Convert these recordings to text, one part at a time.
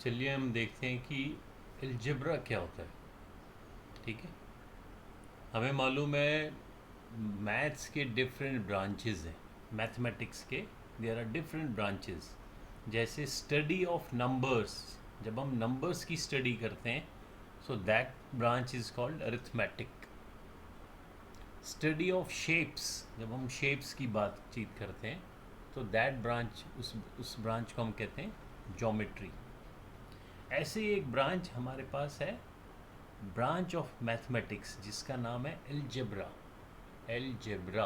चलिए हम देखते हैं कि अलजेब्रा क्या होता है। ठीक है, हमें मालूम है मैथ्स के डिफरेंट ब्रांचेस हैं। मैथमेटिक्स के देयर आर डिफरेंट ब्रांचेस। जैसे स्टडी ऑफ नंबर्स, जब हम नंबर्स की स्टडी करते हैं so that branch is called arithmetic. Study of shapes, जब हम शेप्स की बातचीत करते हैं तो दैट ब्रांच, उस ब्रांच को हम कहते हैं ज्योमेट्री। ऐसे ही एक ब्रांच हमारे पास है, ब्रांच ऑफ मैथमेटिक्स, जिसका नाम है अलजेब्रा। अलजेब्रा,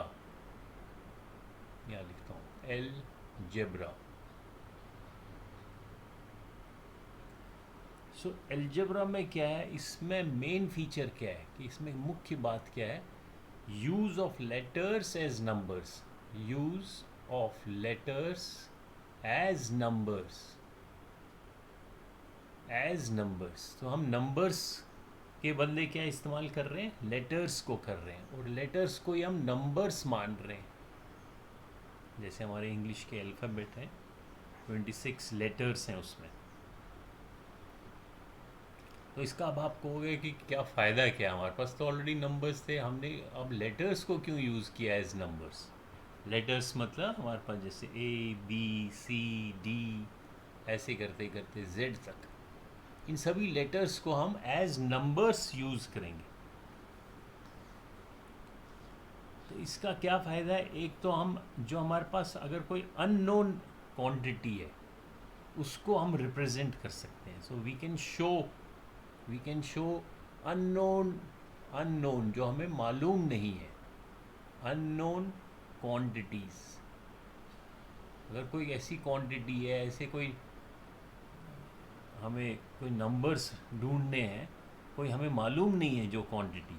यहाँ लिखता हूँ अलजेब्रा। सो अलजेब्रा में क्या है, इसमें मेन फीचर क्या है कि इसमें मुख्य बात क्या है, use of letters as numbers. Use of letters as numbers. As numbers, तो हम नंबर्स के बदले क्या इस्तेमाल कर रहे हैं, लेटर्स को कर रहे हैं, और लेटर्स को ही हम नंबर्स मान रहे हैं। जैसे हमारे इंग्लिश के अल्फ़ाबेट हैं, 26 लेटर्स हैं उसमें। तो इसका अब आप कहोगे कि क्या फ़ायदा क्या है, हमारे पास तो ऑलरेडी नंबर्स थे, हमने अब लेटर्स को क्यों यूज़ किया एज नंबर्स। लेटर्स मतलब हमारे पास जैसे A B C D, ऐसे करते करते Z तक, इन सभी लेटर्स को हम एज नंबर्स यूज़ करेंगे। तो इसका क्या फ़ायदा है, एक तो हम जो हमारे पास अगर कोई अननोन क्वांटिटी है उसको हम रिप्रेजेंट कर सकते हैं। So we can show unknown, unknown जो हमें मालूम नहीं है, अननोन क्वांटिटीज़। अगर कोई ऐसी क्वांटिटी है, ऐसे कोई हमें कोई नंबर्स ढूंढने हैं, कोई हमें मालूम नहीं है जो क्वांटिटी,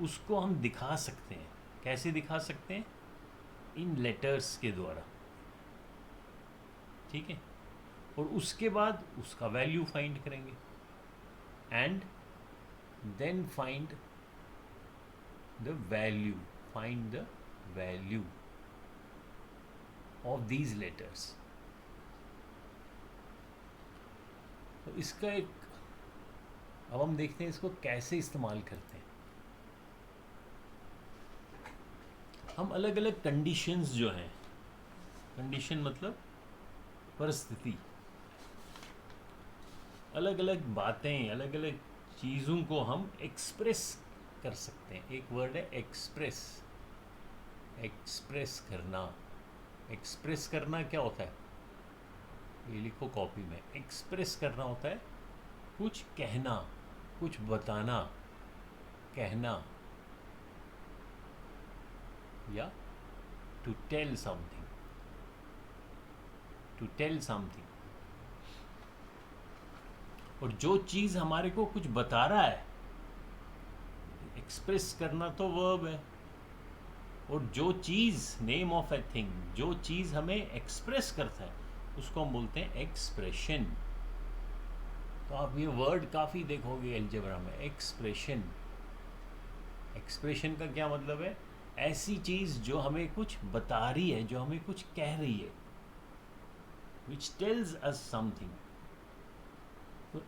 उसको हम दिखा सकते हैं। कैसे दिखा सकते हैं, इन लेटर्स के द्वारा। ठीक है, और उसके बाद उसका वैल्यू फाइंड करेंगे and then the value find the value of these letters. तो इसका एक, अब हम देखते हैं इसको कैसे इस्तेमाल करते हैं। हम अलग अलग कंडीशंस जो हैं, कंडीशन मतलब परिस्थिति, अलग अलग बातें, अलग अलग चीज़ों को हम एक्सप्रेस कर सकते हैं। एक वर्ड है एक्सप्रेस। एक्सप्रेस करना, एक्सप्रेस करना क्या होता है, ये लिखो कॉपी में। एक्सप्रेस करना होता है कुछ कहना, कुछ बताना, कहना, या to tell something, to tell something. और जो चीज़ हमारे को कुछ बता रहा है, एक्सप्रेस करना तो वर्ब है, और जो चीज़, नेम ऑफ ए थिंग, जो चीज़ हमें एक्सप्रेस करता है उसको हम बोलते हैं एक्सप्रेशन। तो आप ये वर्ड काफ़ी देखोगे अलजेब्रा में, एक्सप्रेशन। एक्सप्रेशन का क्या मतलब है, ऐसी चीज़ जो हमें कुछ बता रही है, जो हमें कुछ कह रही है, विच टेल्स अस समथिंग। तो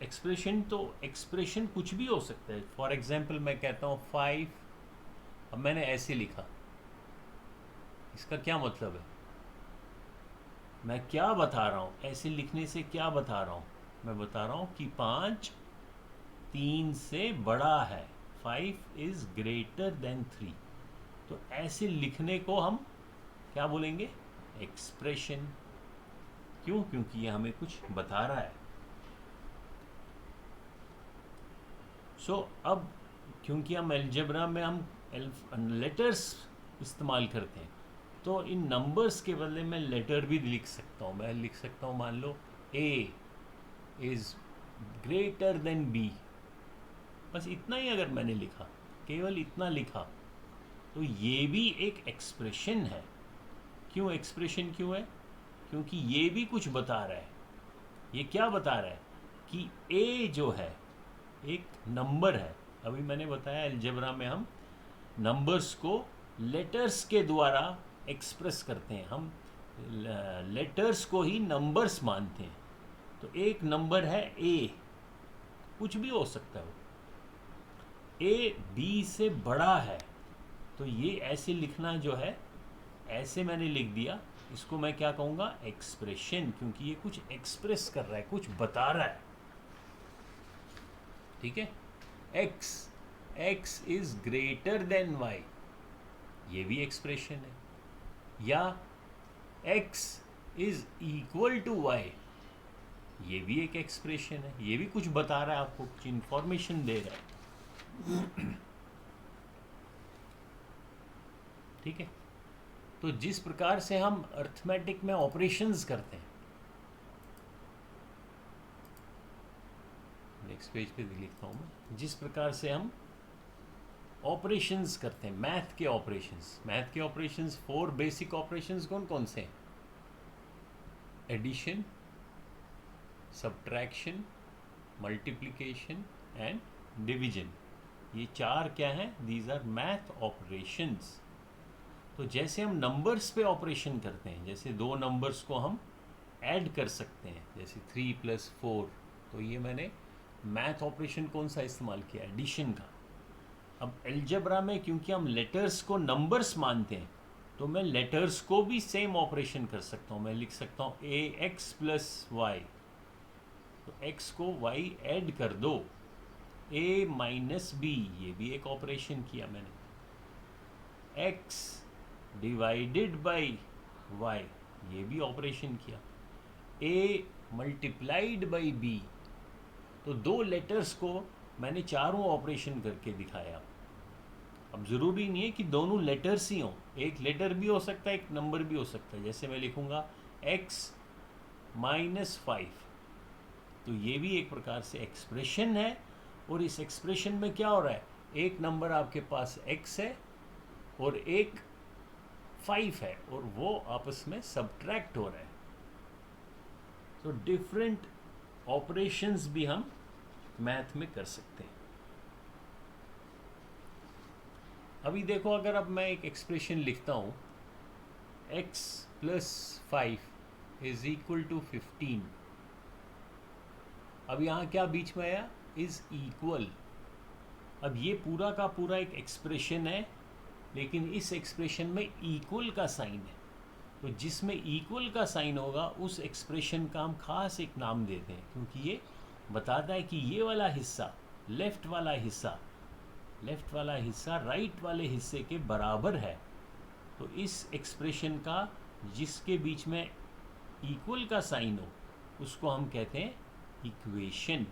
एक्सप्रेशन कुछ भी हो सकता है। फॉर एग्जाम्पल मैं कहता हूँ 5, अब मैंने ऐसे लिखा, इसका क्या मतलब है, मैं क्या बता रहा हूँ ऐसे लिखने से, क्या बता रहा हूँ, मैं बता रहा हूँ कि 5 3 से बड़ा है, 5 इज़ ग्रेटर देन 3। तो ऐसे लिखने को हम क्या बोलेंगे, एक्सप्रेशन। क्यों, क्योंकि ये हमें कुछ बता रहा है। अब क्योंकि हम अलजेब्रा में हम लेटर्स इस्तेमाल करते हैं, तो इन नंबर्स के बदले मैं लेटर भी लिख सकता हूँ। मैं लिख सकता हूँ, मान लो A is greater than B। बस इतना ही अगर मैंने लिखा, केवल इतना लिखा, तो ये भी एक एक्सप्रेशन है। क्यों एक्सप्रेशन क्यों है, क्योंकि ये भी कुछ बता रहा है। ये क्या बता रहा है कि A जो है एक नंबर है। अभी मैंने बताया अलजेब्रा में हम नंबर्स को लेटर्स के द्वारा एक्सप्रेस करते हैं, हम लेटर्स को ही नंबर्स मानते हैं। तो एक नंबर है ए, कुछ भी हो सकता है वो, ए बी से बड़ा है, तो ये ऐसे लिखना जो है, ऐसे मैंने लिख दिया, इसको मैं क्या कहूँगा, एक्सप्रेशन, क्योंकि ये कुछ एक्सप्रेस कर रहा है, कुछ बता रहा है। ठीक है, X, X is greater than Y, ये भी एक्सप्रेशन है। या X is equal to Y, ये भी एक एक्सप्रेशन है, ये भी कुछ बता रहा है आपको, कुछ इंफॉर्मेशन दे रहा है। ठीक है, तो जिस प्रकार से हम अर्थमेटिक में ऑपरेशंस करते हैं, नेक्स्ट पेज पे भी लिखता हूँ मैं, जिस प्रकार से हम ऑपरेशंस करते हैं, मैथ के ऑपरेशंस, मैथ के ऑपरेशंस 4 बेसिक ऑपरेशंस कौन कौन से हैं? Addition, subtraction, multiplication and division, ये 4 क्या हैं? These are math operations. तो जैसे हम नंबर्स पे ऑपरेशन करते हैं, जैसे दो नंबर्स को हम ऐड कर सकते हैं, जैसे 3 + 4, तो ये मैंने मैथ ऑपरेशन कौन सा इस्तेमाल किया? एडिशन का। अब एल्जेब्रा में क्योंकि हम लेटर्स को नंबर्स मानते हैं, तो मैं लेटर्स को भी सेम ऑपरेशन कर सकता हूँ। मैं लिख सकता हूँ ax + y, तो x को y ऐड कर दो, a - b, ये भी एक ऑपरेशन किया मैंने। x डिवाइडेड बाई y, ये भी ऑपरेशन किया। a मल्टीप्लाइड बाई b, तो दो लेटर्स को मैंने चारों ऑपरेशन करके दिखाया। अब ज़रूरी नहीं है कि दोनों लेटर्स ही हों, एक लेटर भी हो सकता है, एक नंबर भी हो सकता है। जैसे मैं लिखूँगा x - 5, तो ये भी एक प्रकार से एक्सप्रेशन है, और इस एक्सप्रेशन में क्या हो रहा है? एक नंबर आपके पास x है और एक 5 है, और वो आपस में सब्ट्रैक्ट हो रहा है। तो डिफरेंट ऑपरेशंस भी हम मैथ में कर सकते हैं। अभी देखो, अगर अब मैं एक एक्सप्रेशन लिखता हूँ, x + 5 = 15, अब यहाँ क्या बीच में आया? Is equal. अब ये पूरा का पूरा एक एक्सप्रेशन है, लेकिन इस एक्सप्रेशन में इक्वल का साइन है, तो जिसमें इक्वल का साइन होगा उस एक्सप्रेशन का हम खास एक नाम देते हैं, क्योंकि ये बताता है कि ये वाला हिस्सा, लेफ़्ट वाला हिस्सा राइट वाले हिस्से के बराबर है। तो इस एक्सप्रेशन का जिसके बीच में इक्वल का साइन हो, उसको हम कहते हैं इक्वेशन।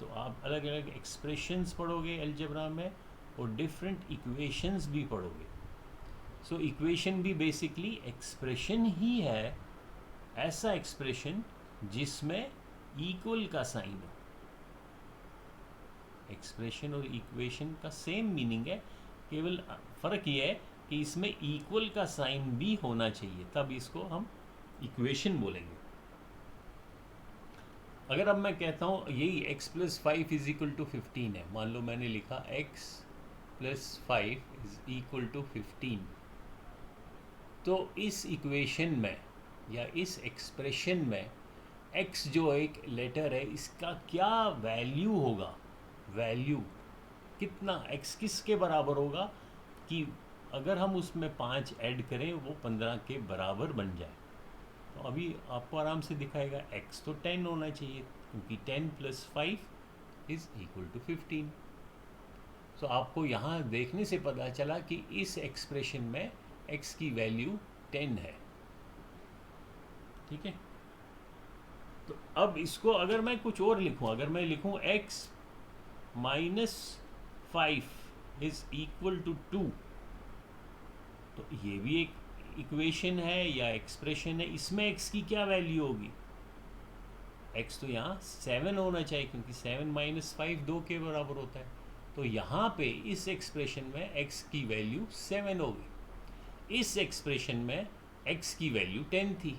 तो आप अलग अलग एक्सप्रेशंस पढ़ोगे अलजेब्रा में, और डिफरेंट इक्वेशंस भी पढ़ोगे। सो इक्वेशन भी बेसिकली एक्सप्रेशन ही है, ऐसा एक्सप्रेशन जिसमें इक्वल का साइन हो। एक्सप्रेशन और इक्वेशन का सेम मीनिंग है, केवल फ़र्क ये है कि इसमें इक्वल का साइन भी होना चाहिए, तब इसको हम इक्वेशन बोलेंगे। अगर अब मैं कहता हूँ यही x + 5 = 15 है, मान लो मैंने लिखा x + 5 = 15, तो इस इक्वेशन में या इस एक्सप्रेशन में x जो एक लेटर है, इसका क्या वैल्यू होगा? वैल्यू कितना, x किसके बराबर होगा कि अगर हम उसमें 5 ऐड करें वो 15 के बराबर बन जाए? तो अभी आपको आराम से दिखाएगा, x तो 10 होना चाहिए, क्योंकि 10 + 5 = 15। तो आपको यहाँ देखने से पता चला कि इस एक्सप्रेशन में x की वैल्यू 10 है। ठीक है, तो अब इसको अगर मैं कुछ और लिखूँ, अगर मैं लिखूँ x - 5 = 2, तो ये भी एक इक्वेशन है या एक्सप्रेशन है। इसमें x की क्या वैल्यू होगी? x तो यहाँ 7 होना चाहिए, क्योंकि 7 - 5 2 के बराबर होता है। तो यहाँ पे इस एक्सप्रेशन में x की वैल्यू 7 होगी। इस एक्सप्रेशन में x की वैल्यू 10 थी।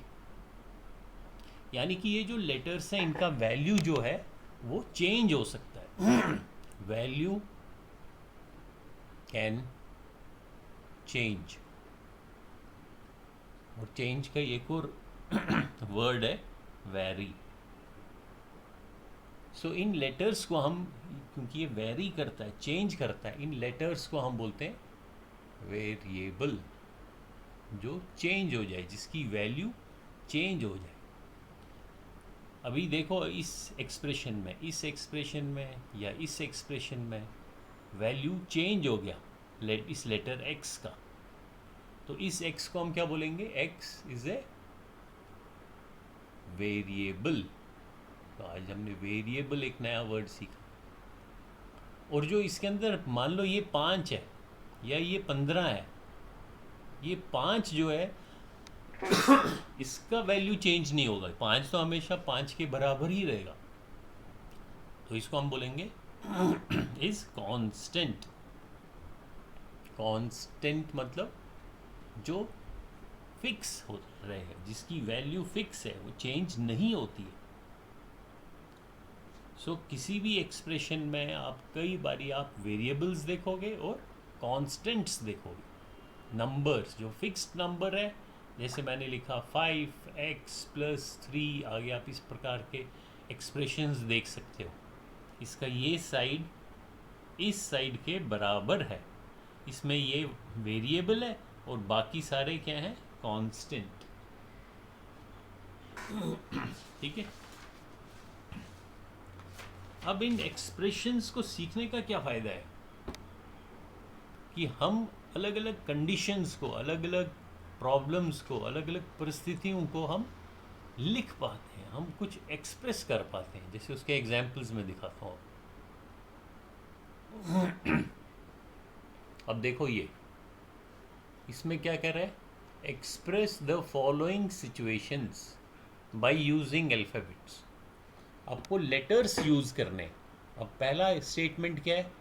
यानी कि ये जो लेटर्स हैं, इनका वैल्यू जो है वो चेंज हो सकता है। Value can change. और चेंज का एक और वर्ड है वैरी। सो इन लेटर्स को हम, क्योंकि ये वैरी करता है, चेंज करता है, इन लेटर्स को हम बोलते हैं वेरिएबल। जो चेंज हो जाए, जिसकी वैल्यू चेंज हो जाए। अभी देखो इस एक्सप्रेशन में, इस एक्सप्रेशन में या इस एक्सप्रेशन में वैल्यू चेंज हो गया इस लेटर एक्स का, तो इस एक्स को हम क्या बोलेंगे? X is a variable. तो आज हमने वेरिएबल एक नया वर्ड सीखा। और जो इसके अंदर मान लो ये 5 है या ये 15 है, ये 5 जो है इसका वैल्यू चेंज नहीं होगा, 5 तो हमेशा 5 के बराबर ही रहेगा। तो इसको हम बोलेंगे इज कांस्टेंट। कांस्टेंट मतलब जो फिक्स हो रहेगा, जिसकी वैल्यू फिक्स है, वो चेंज नहीं होती है। सो किसी भी एक्सप्रेशन में आप कई बारी आप वेरिएबल्स देखोगे और कांस्टेंट्स देखोगे। नंबर्स जो फिक्स्ड नंबर है, जैसे मैंने लिखा 5x+3, आगे आप इस प्रकार के एक्सप्रेशंस देख सकते हो। इसका ये साइड इस साइड के बराबर है, इसमें ये वेरिएबल है और बाकी सारे क्या हैं? कांस्टेंट। ठीक है। अब इन एक्सप्रेशंस को सीखने का क्या फ़ायदा है कि हम अलग अलग कंडीशंस को, अलग अलग प्रॉब्लम्स को, अलग अलग परिस्थितियों को हम लिख पाते हैं, हम कुछ एक्सप्रेस कर पाते हैं। जैसे उसके एग्जाम्पल्स में दिखाता हूँ। अब देखो ये इसमें क्या कर रहा है? Express the following situations by using alphabets. आपको लेटर्स यूज करने। अब पहला स्टेटमेंट क्या है?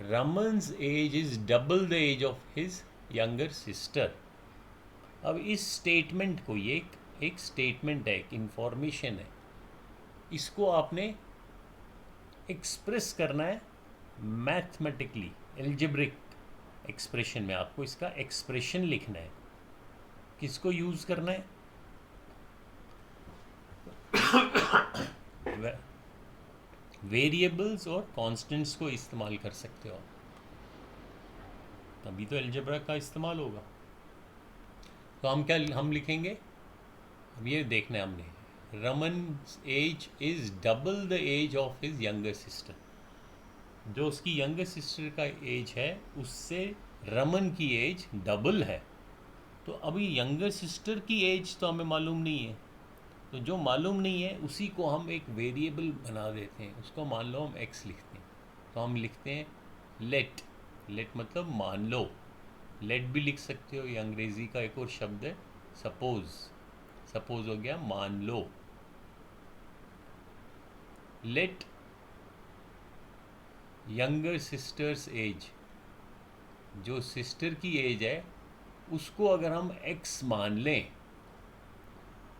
Raman's age is double the age of his younger sister. अब इस स्टेटमेंट को, ये एक स्टेटमेंट है, एक इंफॉर्मेशन है, इसको आपने एक्सप्रेस करना है मैथमेटिकली, एल्जेब्रिक एक्सप्रेशन में। आपको इसका एक्सप्रेशन लिखना है। किसको यूज करना है? वेरिएबल्स और कांस्टेंट्स को इस्तेमाल कर सकते हो, तभी तो एल्जेब्रा का इस्तेमाल होगा। तो हम लिखेंगे, अब ये देखना है हमने, Raman age is double the age of his younger sister. जो उसकी यंगर सिस्टर का एज है उससे रमन की एज डबल है। तो अभी यंगर सिस्टर की एज तो हमें मालूम नहीं है, तो जो मालूम नहीं है उसी को हम एक वेरिएबल बना देते हैं। उसको मान लो हम x लिखते हैं, तो हम लिखते हैं लेट। लेट मतलब मान लो। लेट भी लिख सकते हो, ये अंग्रेज़ी का एक और शब्द है सपोज। सपोज हो गया मान लो। लेट यंगर सिस्टर्स एज, जो सिस्टर की एज है उसको अगर हम x मान लें,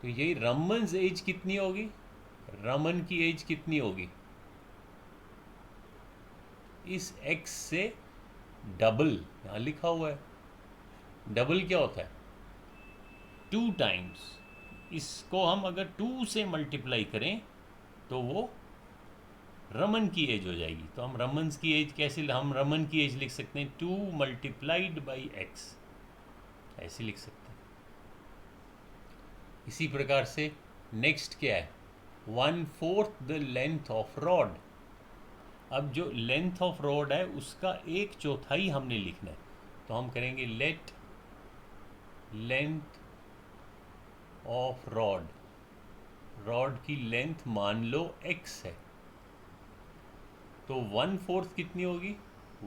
तो यही रमन्स एज कितनी होगी? रमन की एज कितनी होगी? इस x से डबल, यहाँ लिखा हुआ है। डबल क्या होता है? 2 टाइम्स। इसको हम अगर 2 से मल्टीप्लाई करें तो वो रमन की एज हो जाएगी। तो हम रमन्स की एज कैसे, हम रमन की एज लिख सकते हैं 2 मल्टीप्लाइड बाई x, ऐसे लिख सकते हैं। इसी प्रकार से नेक्स्ट क्या है? 1/4 द लेंथ ऑफ रॉड। अब जो लेंथ ऑफ रॉड है उसका 1/4 हमने लिखना है, तो हम करेंगे late length of rod. Rod की लेंथ मान लो x है, तो 1/4 कितनी होगी?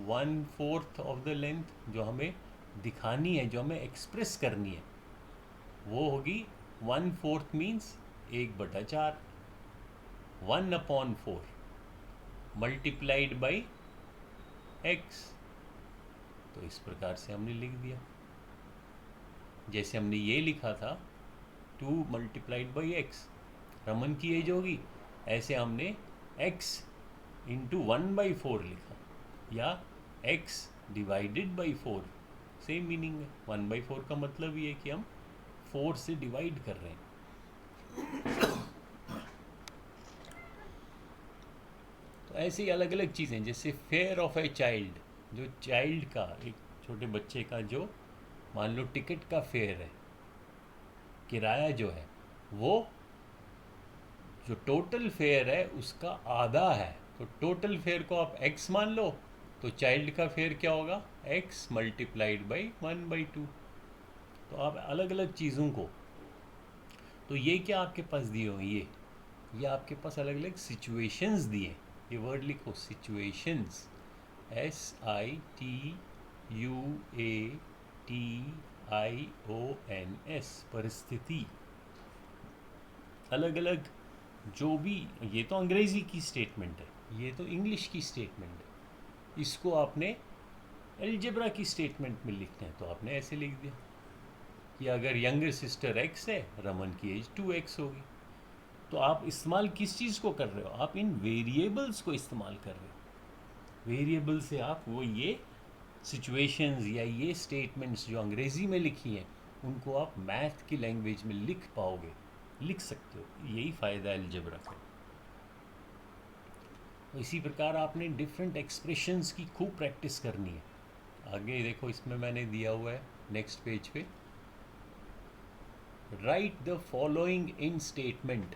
1/4 ऑफ द लेंथ जो हमें दिखानी है, जो हमें एक्सप्रेस करनी है, वो होगी 1/4 मीन्स 1/4, 1/4 मल्टीप्लाइड बाई x। तो इस प्रकार से हमने लिख दिया। जैसे हमने ये लिखा था 2 मल्टीप्लाइड बाई x, रमन की एज होगी, ऐसे हमने x इंटू 1/4 लिखा, या x divided by 4, same meaning है। 1/4 का मतलब ये है कि हम 4 से डिवाइड कर रहे हैं। तो ऐसी अलग अलग चीज़ें, जैसे फेयर ऑफ ए चाइल्ड, जो चाइल्ड का, एक छोटे बच्चे का जो मान लो टिकट का फेयर है, किराया जो है वो जो टोटल फेयर है उसका आधा है। तो टोटल फेयर को आप x मान लो, तो चाइल्ड का फेयर क्या होगा, x मल्टीप्लाइड बाई 1/2। तो आप अलग अलग चीज़ों को, तो ये क्या आपके पास दिए हो, ये आपके पास अलग अलग सिचुएशंस दिए। ये वर्ड लिखो, सिचुएशंस, SITUATIONS, परिस्थिति। अलग अलग जो भी, ये तो अंग्रेज़ी की स्टेटमेंट है, ये तो इंग्लिश की स्टेटमेंट है। इसको आपने अलजेब्रा की स्टेटमेंट में लिखना है तो आपने ऐसे लिख दिया कि अगर यंगर सिस्टर x है, रमन की एज 2x होगी। तो आप इस्तेमाल किस चीज़ को कर रहे हो, आप इन वेरिएबल्स को इस्तेमाल कर रहे हो। वेरिएबल से आप वो ये सिचुएशंस या ये स्टेटमेंट्स जो अंग्रेज़ी में लिखी हैं उनको आप मैथ की लैंग्वेज में लिख पाओगे, लिख सकते हो। यही फ़ायदा है अलजेब्रा का। तो इसी प्रकार आपने डिफरेंट एक्सप्रेशंस की खूब प्रैक्टिस करनी है। आगे देखो, इसमें मैंने दिया हुआ है नेक्स्ट पेज पे, right the following in statement.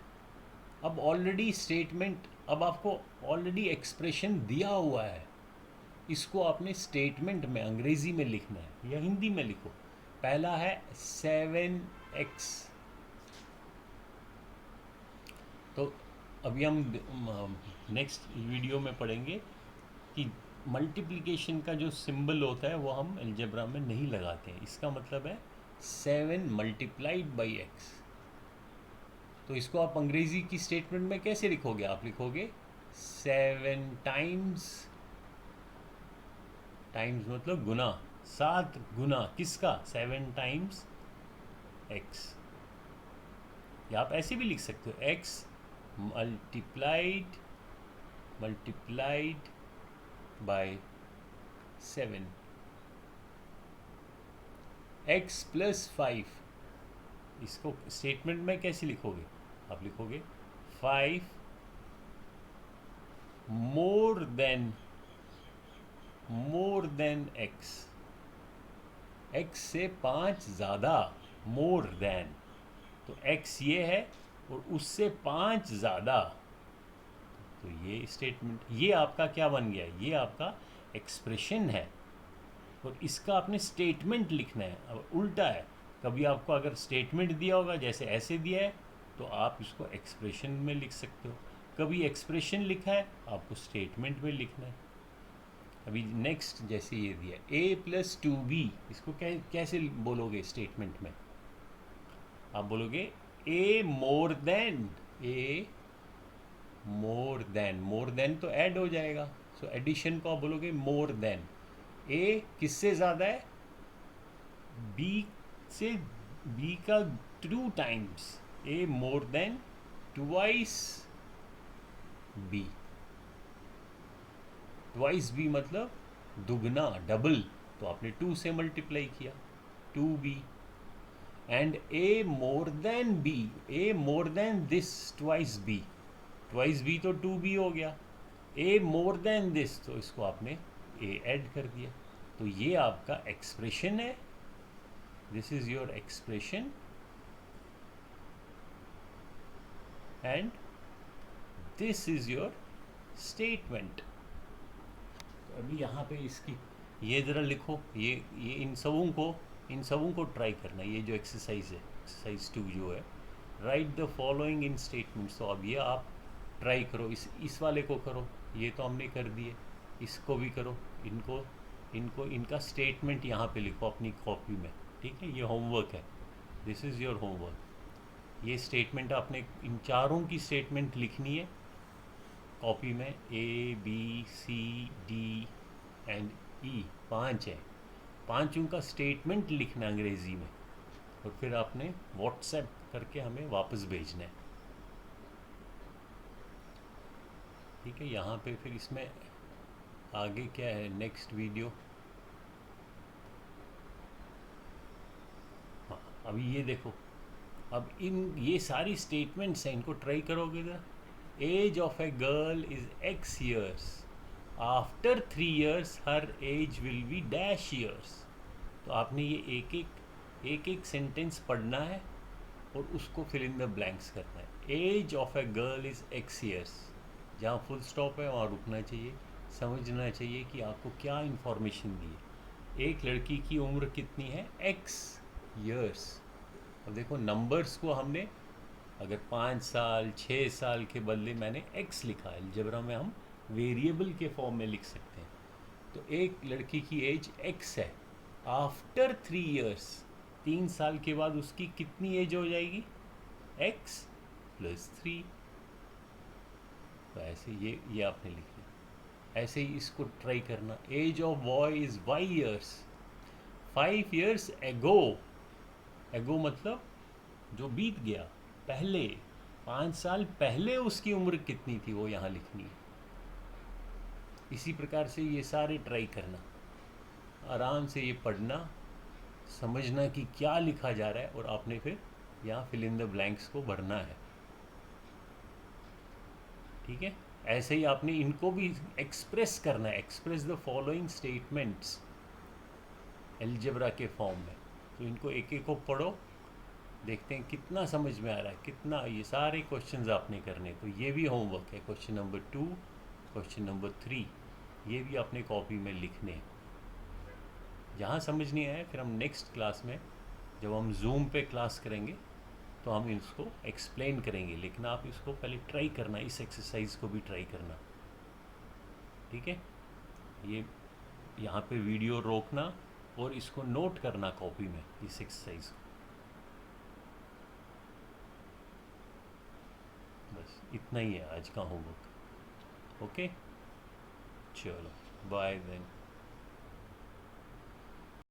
अब ऑलरेडी स्टेटमेंट, अब आपको ऑलरेडी एक्सप्रेशन दिया हुआ है, इसको आपने स्टेटमेंट में अंग्रेज़ी में लिखना है या हिंदी में लिखो। पहला है 7x। तो अभी हम नेक्स्ट वीडियो में पढ़ेंगे कि मल्टीप्लिकेशन का जो सिंबल होता है वो हम अलजेब्रा में नहीं लगाते हैं। इसका मतलब है 7 मल्टीप्लाइड बाई एक्स। तो इसको आप अंग्रेज़ी की स्टेटमेंट में कैसे लिखोगे, आप लिखोगे 7 टाइम्स, टाइम्स मतलब गुना, 7 गुना किसका, 7 टाइम्स एक्स। या आप ऐसे भी लिख सकते हो, x multiplied by 7, x plus 5। इसको स्टेटमेंट में कैसे लिखोगे, आप लिखोगे 5 मोर देन x, x से 5 ज़्यादा, मोर देन, तो x ये है और उससे 5 ज़्यादा। तो ये स्टेटमेंट, ये आपका क्या बन गया, ये आपका एक्सप्रेशन है और इसका आपने स्टेटमेंट लिखना है। अब उल्टा है, कभी आपको अगर स्टेटमेंट दिया होगा जैसे ऐसे दिया है तो आप इसको एक्सप्रेशन में लिख सकते हो, कभी एक्सप्रेशन लिखा है आपको स्टेटमेंट में लिखना है। अभी नेक्स्ट जैसे ये दिया a+2b, इसको कैसे बोलोगे स्टेटमेंट में, आप बोलोगे a मोर देन तो ऐड हो जाएगा, सो एडिशन को आप बोलोगे मोर देन। a किससे ज़्यादा है, b से, b का 2 times, a more than twice b, twice b मतलब दुगना, डबल, तो आपने 2 से मल्टीप्लाई किया 2b। And a more than b, a more than this twice b, twice b तो 2b हो गया, a मोर देन दिस, तो इसको आपने a ऐड कर दिया। तो ये आपका एक्सप्रेशन है, this is your expression and this is your statement. तो अभी यहाँ पे इसकी ये ज़रा लिखो, ये इन सबों को ट्राई करना। ये जो एक्सरसाइज है, एक्सरसाइज 2 जो है, right the following in statements. तो अब ये आप ट्राई करो, इस वाले को करो, ये तो हमने कर दिए, इसको भी करो, इनका स्टेटमेंट यहाँ पे लिखो अपनी कॉपी में, ठीक है। ये होमवर्क है, दिस इज़ योर होमवर्क। ये स्टेटमेंट आपने इन चारों की स्टेटमेंट लिखनी है कॉपी में, ABCD एंड E, 5 है, 5 का स्टेटमेंट लिखना अंग्रेज़ी में और फिर आपने व्हाट्सएप करके हमें वापस भेजना है, ठीक है। यहाँ पे फिर इसमें आगे क्या है, नेक्स्ट वीडियो, हाँ अभी ये देखो, अब इन ये सारी स्टेटमेंट्स हैं, इनको ट्राई करोगे तो age of a girl is X years, after 3 years हर age will be dash years. तो आपने ये एक सेंटेंस पढ़ना है और उसको फिल इन द ब्लैंक्स करना है। Age of a girl is X years, जहाँ फुल स्टॉप है वहाँ रुकना चाहिए, समझना चाहिए कि आपको क्या इन्फॉर्मेशन दी है। एक लड़की की उम्र कितनी है, एक्स ईयर्स। अब देखो नंबर्स को हमने अगर 5 साल 6 साल के बदले मैंने एक्स लिखा है, अलजेब्रा में हम वेरिएबल के फॉर्म में लिख सकते हैं। तो एक लड़की की एज एक्स है, आफ्टर 3 years 3 साल के बाद उसकी कितनी एज हो जाएगी, एक्स प्लस 3। तो ऐसे ये आपने लिखना, ऐसे ही इसको ट्राई करना। Age of boy is Y years, 5 years एगो। एगो मतलब जो बीत गया, पहले 5 साल पहले उसकी उम्र कितनी थी वो यहाँ लिखनी है। इसी प्रकार से ये सारे ट्राई करना, आराम से ये पढ़ना, समझना कि क्या लिखा जा रहा है और आपने फिर यहाँ फिल इन द ब्लैंक्स को भरना है। ठीक है, ऐसे ही आपने इनको भी एक्सप्रेस करना है, express the following statements algebra के फॉर्म में। तो इनको एक एक को पढ़ो, देखते हैं कितना समझ में आ रहा है, कितना। ये सारे क्वेश्चंस आपने करने, तो ये भी होमवर्क है। क्वेश्चन नंबर 2, क्वेश्चन नंबर 3, ये भी अपने कॉपी में लिखने हैं। जहाँ समझ नहीं आया फिर हम नेक्स्ट क्लास में, जब हम जूम पे क्लास करेंगे तो हम इसको एक्सप्लेन करेंगे, लेकिन आप इसको पहले ट्राई करना, इस एक्सरसाइज को भी ट्राई करना। ठीक है, ये यहाँ पे वीडियो रोकना और इसको नोट करना कॉपी में, इस एक्सरसाइज को। बस इतना ही है आज का होमवर्क। ओके, चलो बाय देन।